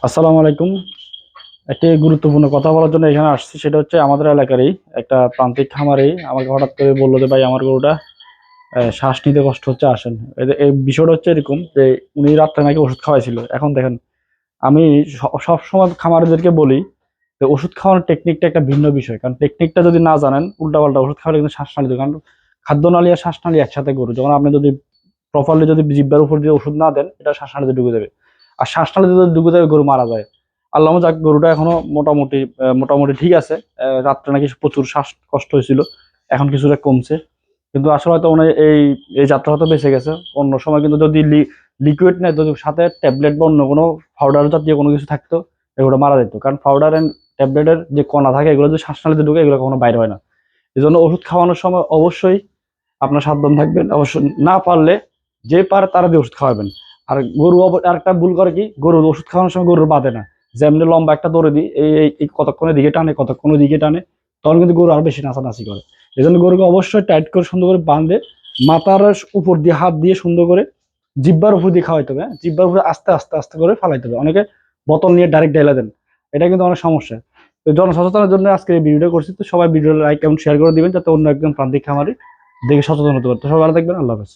আসসালামু আলাইকুম। একটি গুরুত্বপূর্ণ কথা বলার জন্য এখানে আসছি, সেটা হচ্ছে আমাদের এলাকারই একটা প্রান্তিক খামারেই আমাকে হঠাৎ করে বললো যে ভাই আমার গরুটা শ্বাস নিতে কষ্ট হচ্ছে, আসেন। এই বিষয়টা হচ্ছে এরকম যে উনি রাত্রে নাকি ওষুধ খাওয়াইছিল। এখন দেখেন, আমি সব সময় খামারিদেরকে বলি যে ওষুধ খাওয়ানোর টেকনিকটা একটা ভিন্ন বিষয়, কারণ টেকনিকটা যদি না জানেন উল্টাপাল্টা ওষুধ খাওয়ালে কিন্তু শ্বাসনালী, কারণ খাদ্যনালী আর শ্বাসনালী একসাথে গরু, যখন আপনি যদি প্রপারলি যদি জিব্বার উপর দিয়ে ওষুধ না দেন, এটা শ্বাসনালীতে ঢুকে যাবে। আর শ্বাসনালীতে যদি ঢুকে যাবে গরু মারা যায়। আল্লাহ যাক, গরুটা এখনো মোটামুটি ঠিক আছে। রাত্রে নাকি প্রচুর শ্বাসকষ্ট হয়েছিল, এখন কিছুটা কমছে। কিন্তু আসলে হয়তো উনি এই এই যাত্রা হয়তো বেঁচে গেছে। অন্য সময় কিন্তু যদি লিকুইড নেয়, যদি সাথে ট্যাবলেট বা অন্য কোনো পাউডার জাতীয় কোনো কিছু থাকতো, এগুলো মারা যেত। কারণ পাউডার এন্ড ট্যাবলেটের যে কণা থাকে, এগুলো যদি শ্বাসনালীতে ঢুকে, এগুলো কখনো বাইরে হয় না। এই জন্য ওষুধ খাওয়ানোর সময় অবশ্যই আপনার সাবধান থাকবেন। অবশ্য না পারলে যে পারে তারা দিয়ে ওষুধ খাওয়াবেন। আর গরু আরেকটা ভুল করে কি, গরু ওষুধ খাওয়ানোর সময় গরুর বাঁধে না। যেমনি লম্বা একটা দড়ি দিই, এই কতক্ষণের দিকে টানে, কতক্ষণের দিকে টানে, তখন কিন্তু গরু আরো বেশি নাচানাচি করে। এই জন্য গরুকে অবশ্যই টাইট করে সুন্দর করে বাঁধে মাথার উপর দিয়ে হাত দিয়ে সুন্দর করে জিব্বার উপর দিয়ে খাওয়াইতে হবে। জিব্বার উপরে আস্তে আস্তে আস্তে করে ফালাইতে হবে। অনেকে বোতল নিয়ে ডাইরেক্ট ঢেলে দেন, এটা কিন্তু অনেক সমস্যা। তো জনসচেতনের জন্য আজকে এই ভিডিওটা করছি। তো সবাই ভিডিও লাইক এবং শেয়ার করে দিবেন, যাতে অন্য একজন প্রান্তিক খামারি দেখে সচেতন হতে পারে। তো সবাই ভালো থাকবেন, আল্লাহ হাফেজ।